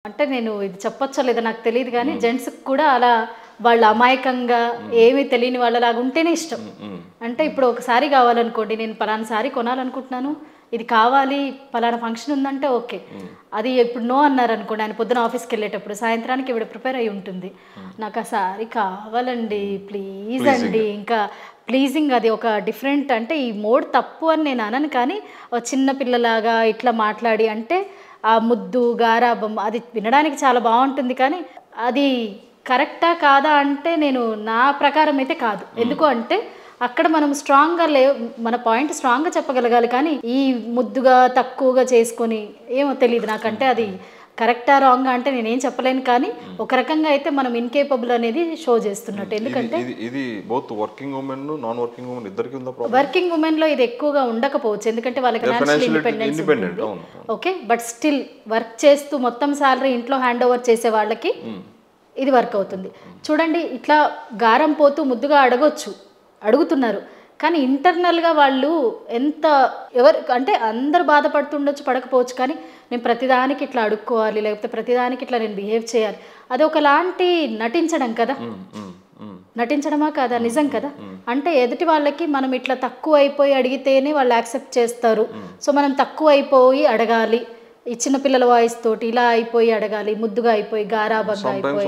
అంటే నేను ఇది చెప్పొచ్చో లేదో నాకు తెలియదు కానీ జెంట్స్కి కూడా అలా వాళ్ళు అమాయకంగా ఏమీ తెలియని వాళ్ళలాగా ఉంటేనే ఇష్టం. అంటే ఇప్పుడు ఒక సారీ కావాలనుకోండి, నేను పలానా సారీ కొనాలనుకుంటున్నాను, ఇది కావాలి, పలానా ఫంక్షన్ ఉందంటే ఓకే. అది ఇప్పుడు నో అన్నారు అనుకోండి, ఆయన పొద్దున ఆఫీస్కి వెళ్ళేటప్పుడు సాయంత్రానికి ఇవిడ ప్రిపేర్ అయి ఉంటుంది, నాకు ఆ సారీ కావాలండి ప్లీజ్ అండి, ఇంకా ప్లీజింగ్ అది ఒక డిఫరెంట్. అంటే ఈ మోడ్ తప్పు అని నేను అనను, కానీ చిన్న పిల్లలాగా ఇట్లా మాట్లాడి అంటే ఆ ముద్దు గారాబం అది వినడానికి చాలా బాగుంటుంది, కానీ అది కరెక్టా కాదా అంటే నేను నా ప్రకారం అయితే కాదు. ఎందుకు అంటే అక్కడ మనం స్ట్రాంగ్గా మన పాయింట్ స్ట్రాంగ్గా చెప్పగలగాలి, కానీ ఈ ముద్దుగా తక్కువగా చేసుకొని ఏమో తెలియదు నాకంటే అది కరెక్టా రాంగా అంటే నేనేం చెప్పలేను, కానీ ఒక రకంగా అయితే మనం ఇన్కేపబుల్ అనేది షో చేస్తున్నట్టు. ఎందుకంటే ఇది both working women non working women ఇద్దరికి ఉందా ప్రాబ్లం? వర్కింగ్ ఉమెన్ లో ఇది ఎక్కువగా ఉండకపోవచ్చు, ఎందుకంటే వాళ్ళకి ఫైనాన్షియల్ ఇండిపెండెన్స్ ఉంటుంది. ఓకే, బట్ స్టిల్ వర్క్ చేస్తూ మొత్తం శాలరీ ఇంట్లో హ్యాండ్ ఓవర్ చేసే వాళ్ళకి ఇది వర్క్ అవుతుంది. చూడండి, ఇట్లా గారం పోతూ ముద్దుగా అడుగుతున్నారు, కానీ ఇంటర్నల్గా వాళ్ళు ఎంత అంటే అందరు బాధపడుతుండొచ్చు, పడకపోవచ్చు, కానీ నేను ప్రతిదానికి ఇట్లా అడుక్కోవాలి, లేకపోతే ప్రతిదానికి ఇట్లా నేను బిహేవ్ చేయాలి, అది ఒకలాంటి నటించడం కదా. నటించడమా కాదా, నిజం కదా. అంటే ఎదుటి వాళ్ళకి మనం ఇట్లా తక్కువ అయిపోయి అడిగితేనే వాళ్ళు యాక్సెప్ట్ చేస్తారు. సో మనం తక్కువ అయిపోయి అడగాలి, ఈ చిన్నపిల్లల వాయిస్ తోటి ఇలా అయిపోయి అడగాలి, ముద్దుగా అయిపోయి గారాబంగా అయిపోయి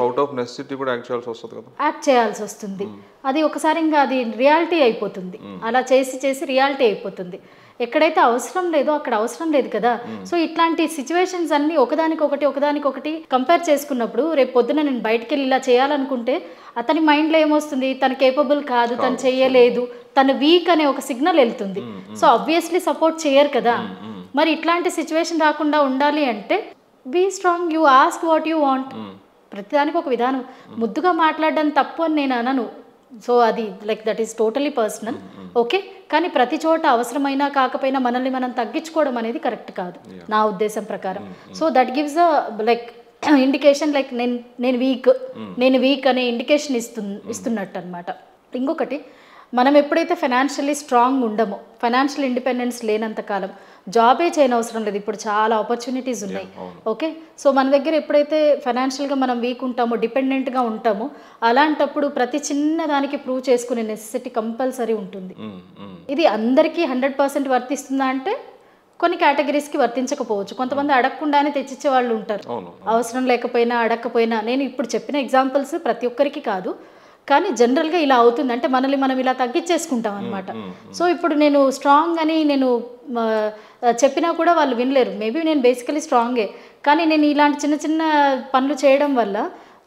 యాక్ట్ చేయాల్సి వస్తుంది. అది ఒకసారి ఇంకా అది రియాలిటీ అయిపోతుంది, అలా చేసి రియాలిటీ అయిపోతుంది. ఎక్కడైతే అవసరం లేదో అక్కడ అవసరం లేదు కదా. సో ఇట్లాంటి సిచ్యువేషన్స్ అన్ని ఒకదానికొకటి కంపేర్ చేసుకున్నప్పుడు రేపు పొద్దున నేను బయటకు వెళ్ళి ఇలా చేయాలనుకుంటే అతని మైండ్లో ఏమొస్తుంది, తను కేపబుల్ కాదు, తను చేయలేదు, తను వీక్ అనే ఒక సిగ్నల్ వెళ్తుంది. సో ఆబ్వియస్లీ సపోర్ట్ చేయరు కదా. మరి ఇట్లాంటి సిచ్యువేషన్ రాకుండా ఉండాలి అంటే be strong, you ask what you want. ప్రతిదానికి ఒక విధానం. ముద్దుగా మాట్లాడడం తప్పు అని నేను అనను, సో అది like that is totally personal. Okay, కానీ ప్రతి చోట అవసరమైనా కాకపోయినా మనల్ని మనం తగ్గించుకోవడం అనేది కరెక్ట్ కాదు నా ఉద్దేశం ప్రకారం. So that gives a like indication, like నేను వీక్ అనే ఇండికేషన్ ఇస్తున్నట్టు అనమాట. ఇంకొకటి, మనం ఎప్పుడైతే ఫైనాన్షియల్లీ స్ట్రాంగ్ ఉండమో, ఫైనాన్షియల్ ఇండిపెండెన్స్ లేనంత కాలం జాబే చేయనవసరం లేదు, ఇప్పుడు చాలా ఆపర్చునిటీస్ ఉన్నాయి. ఓకే, సో మన దగ్గర ఎప్పుడైతే ఫైనాన్షియల్గా మనం వీక్ ఉంటామో, డిపెండెంట్గా ఉంటామో, అలాంటప్పుడు ప్రతి చిన్న దానికి ప్రూవ్ చేసుకునే నెసెసిటీ కంపల్సరీ ఉంటుంది. ఇది అందరికీ 100% వర్తిస్తుందా అంటే కొన్ని కేటగిరీస్కి వర్తించకపోవచ్చు. కొంతమంది అడగకుండానే తెచ్చిచ్చే వాళ్ళు ఉంటారు, అవసరం లేకపోయినా అడగకపోయినా. నేను ఇప్పుడు చెప్పిన ఎగ్జాంపుల్స్ ప్రతి ఒక్కరికి కాదు, కానీ జనరల్గా ఇలా అవుతుంది. అంటే మనల్ని మనం ఇలా తగ్గించేసుకుంటాం అనమాట. సో ఇప్పుడు నేను స్ట్రాంగ్ అని నేను చెప్పినా కూడా వాళ్ళు వినలేరు. మేబీ నేను బేసికలీ స్ట్రాంగే, కానీ నేను ఇలాంటి చిన్న చిన్న పనులు చేయడం వల్ల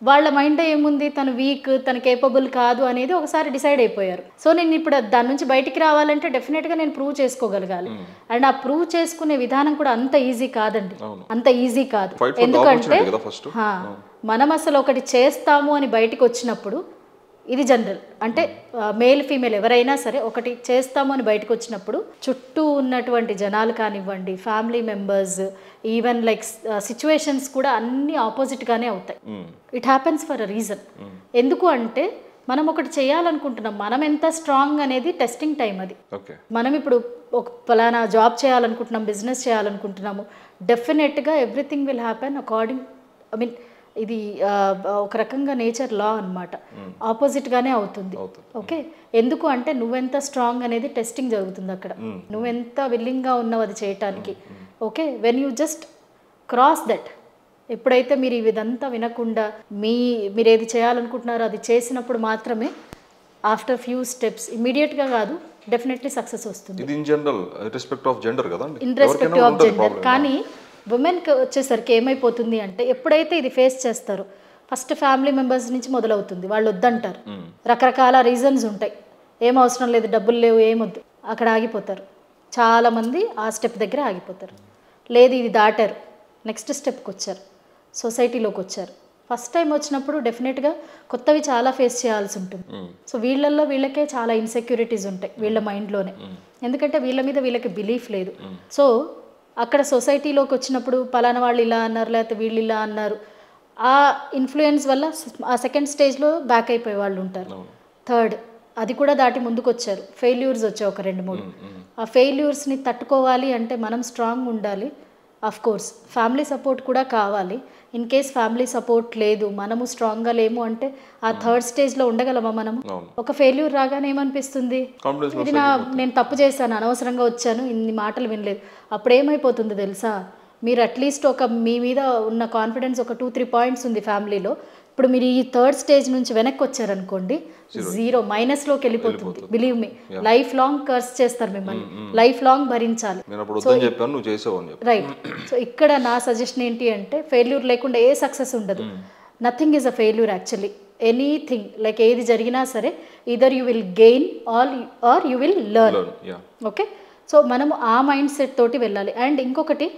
వాళ్ళ మైండ్ ఏముంది, తను వీక్, తను కేపబుల్ కాదు అనేది ఒకసారి డిసైడ్ అయిపోయారు. సో నేను ఇప్పుడు దాని నుంచి బయటికి రావాలంటే డెఫినెట్గా నేను ప్రూవ్ చేసుకోగలగాలి. అండ్ ఆ ప్రూవ్ చేసుకునే విధానం కూడా అంత ఈజీ కాదండి, అంత ఈజీ కాదు. ఎందుకంటే మనం అసలు ఒకటి చేస్తాము అని బయటికి వచ్చినప్పుడు, ఇది జనరల్, అంటే మేల్ ఫీమేల్ ఎవరైనా సరే ఒకటి చేస్తాము అని బయటకు వచ్చినప్పుడు చుట్టూ ఉన్నటువంటి జనాలు కానివ్వండి, family members, even like situations కూడా అన్ని ఆపోజిట్గానే అవుతాయి. It happens for a reason. ఎందుకు అంటే మనం ఒకటి చేయాలనుకుంటున్నాం, మనం ఎంత స్ట్రాంగ్ అనేది టెస్టింగ్ టైం అది. మనం ఇప్పుడు ఒక పలానా జాబ్ చేయాలనుకుంటున్నాం, బిజినెస్ చేయాలనుకుంటున్నాము, డెఫినెట్గా everything will happen according, I mean ఇది ఒక రకంగా నేచర్ లా అనమాట, ఆపోజిట్గానే అవుతుంది. ఓకే, ఎందుకు అంటే నువ్వెంత స్ట్రాంగ్ అనేది టెస్టింగ్ జరుగుతుంది అక్కడ, నువ్వెంత విల్లింగ్గా ఉన్నావు అది చేయటానికి. Okay, when you just cross that, ఎప్పుడైతే మీరు ఇదంతా వినకుండా మీరు ఏది చేయాలనుకుంటున్నారో అది చేసినప్పుడు మాత్రమే ఆఫ్టర్ ఫ్యూ స్టెప్స్, ఇమీడియట్గా కాదు, డెఫినెట్లీ సక్సెస్ వస్తుంది. Irrespective of gender. కానీ ఉమెన్కి వచ్చేసరికి ఏమైపోతుంది అంటే ఎప్పుడైతే ఇది ఫేస్ చేస్తారో ఫస్ట్ ఫ్యామిలీ మెంబర్స్ నుంచి మొదలవుతుంది. వాళ్ళు వద్దంటారు, రకరకాల రీజన్స్ ఉంటాయి, ఏం అవసరం లేదు, డబ్బులు లేవు, ఏమొద్దు, అక్కడ ఆగిపోతారు. చాలామంది ఆ స్టెప్ దగ్గర ఆగిపోతారు. లేదు, ఇది దాటారు, నెక్స్ట్ స్టెప్కి వచ్చారు, సొసైటీలోకి వచ్చారు. ఫస్ట్ టైం వచ్చినప్పుడు డెఫినెట్గా కొత్తవి చాలా ఫేస్ చేయాల్సి ఉంటుంది. సో వీళ్ళకే చాలా ఇన్సెక్యూరిటీస్ ఉంటాయి వీళ్ళ మైండ్లోనే, ఎందుకంటే వీళ్ళ మీద వీళ్ళకి బిలీఫ్ లేదు. సో అక్కడ సొసైటీలోకి వచ్చినప్పుడు పలానా వాళ్ళు ఇలా అన్నారు, లేకపోతే వీళ్ళు ఇలా అన్నారు, ఆ ఇన్ఫ్లుయెన్స్ వల్ల ఆ సెకండ్ స్టేజ్లో బ్యాక్ అయిపోయే వాళ్ళు ఉంటారు. థర్డ్, అది కూడా దాటి ముందుకు వచ్చారు, ఫెయిల్యూర్స్ వచ్చాయి ఒక 2-3. ఆ ఫెయిల్యూర్స్ని తట్టుకోవాలి అంటే మనం స్ట్రాంగ్ ఉండాలి. ఆఫ్ కోర్స్ ఫ్యామిలీ సపోర్ట్ కూడా కావాలి. ఇన్ కేస్ ఫ్యామిలీ సపోర్ట్ లేదు, మనము స్ట్రాంగ్గా లేము అంటే ఆ థర్డ్ స్టేజ్లో ఉండగలమా మనము? అవును. ఒక ఫెయిల్యూర్ రాగానే ఏమనిపిస్తుంది, కాన్ఫిడెన్స్ ఇది నేను తప్పు చేశాను, అనవసరంగా వచ్చాను, ఇన్ని మాటలు వినలేదు. అప్పుడు ఏమైపోతుంది తెలుసా, మీరు అట్లీస్ట్ మీ మీద ఉన్న కాన్ఫిడెన్స్ ఒక 2-3 పాయింట్స్ ఉంది ఫ్యామిలీలో, ఇప్పుడు మీరు ఈ థర్డ్ స్టేజ్ నుంచి వెనక్కి వచ్చారనుకోండి, 0 మైనస్లోకి వెళ్ళిపోతుంది. Believe me, life long curse చేస్తారు మిమ్మల్ని, లైఫ్ లాంగ్ భరించాలి. రైట్. సో ఇక్కడ నా సజెషన్ ఏంటి అంటే, ఫెయిల్యూర్ లేకుండా ఏ సక్సెస్ ఉండదు. Nothing is a failure actually. Anything like ఏది జరిగినా సరే, either you will gain or you will learn. Okay, so మనము ఆ మైండ్ సెట్ తోటి వెళ్ళాలి. అండ్ ఇంకొకటి,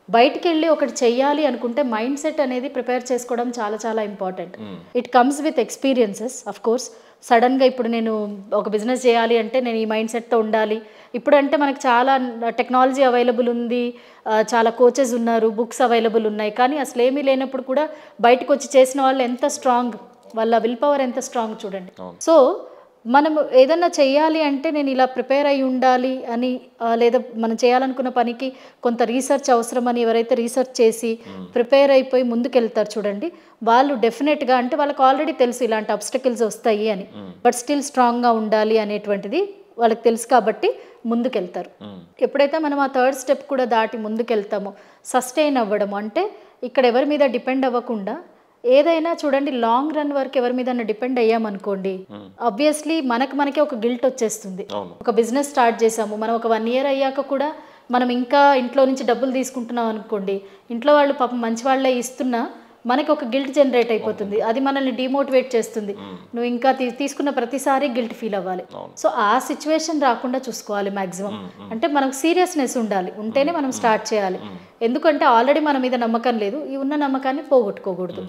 బయటికి వెళ్ళి ఒకటి చెయ్యాలి అనుకుంటే మైండ్ సెట్ అనేది ప్రిపేర్ చేసుకోవడం చాలా చాలా important. It comes with experiences of course. సడన్గా ఇప్పుడు నేను ఒక బిజినెస్ చేయాలి అంటే నేను ఈ మైండ్ సెట్తో ఉండాలి. ఇప్పుడు అంటే మనకు చాలా టెక్నాలజీ అవైలబుల్ ఉంది, చాలా కోచెస్ ఉన్నారు, బుక్స్ అవైలబుల్ ఉన్నాయి. కానీ అసలు ఏమీ లేనప్పుడు కూడా బయటకు వచ్చి చేసిన వాళ్ళు ఎంత స్ట్రాంగ్, వాళ్ళ విల్ పవర్ ఎంత స్ట్రాంగ్ చూడండి. సో మనం ఏదన్నా చెయ్యాలి అంటే నేను ఇలా ప్రిపేర్ అయి ఉండాలి అని, లేదా మనం చేయాలనుకున్న పనికి కొంత రీసెర్చ్ అవసరం అని ఎవరైతే రీసెర్చ్ చేసి ప్రిపేర్ అయిపోయి ముందుకెళ్తారు చూడండి, వాళ్ళు డెఫినెట్గా, అంటే వాళ్ళకి ఆల్రెడీ తెలుసు ఇలాంటి అబ్స్టకిల్స్ వస్తాయి అని, బట్ స్టిల్ స్ట్రాంగ్గా ఉండాలి అనేటువంటిది వాళ్ళకి తెలుసు కాబట్టి ముందుకెళ్తారు. ఎప్పుడైతే మనం ఆ థర్డ్ స్టెప్ కూడా దాటి ముందుకెళ్తామో, సస్టైన్ అవ్వడం అంటే ఇక్కడ ఎవరి మీద డిపెండ్ అవ్వకుండా, ఏదైనా చూడండి లాంగ్ రన్ వరకు ఎవరి మీద డిపెండ్ అయ్యామనుకోండి, ఆబ్వియస్లీ మనకే ఒక గిల్ట్ వచ్చేస్తుంది. ఒక బిజినెస్ స్టార్ట్ చేసాము, మనం ఒక 1 year అయ్యాక కూడా మనం ఇంకా ఇంట్లో నుంచి డబ్బులు తీసుకుంటున్నాం అనుకోండి, ఇంట్లో వాళ్ళు పాపం మంచి వాళ్ళే ఇస్తున్నా మనకి ఒక గిల్ట్ జనరేట్ అయిపోతుంది. అది మనల్ని డిమోటివేట్ చేస్తుంది. నువ్వు ఇంకా తీసుకున్న ప్రతిసారి గిల్ట్ ఫీల్ అవ్వాలి. సో ఆ సిచ్యువేషన్ రాకుండా చూసుకోవాలి మ్యాక్సిమం. అంటే మనకు సీరియస్నెస్ ఉండాలి, ఉంటేనే మనం స్టార్ట్ చేయాలి. ఎందుకంటే ఆల్రెడీ మన మీద నమ్మకం లేదు, ఈ ఉన్న నమ్మకాన్ని పోగొట్టుకోకూడదు.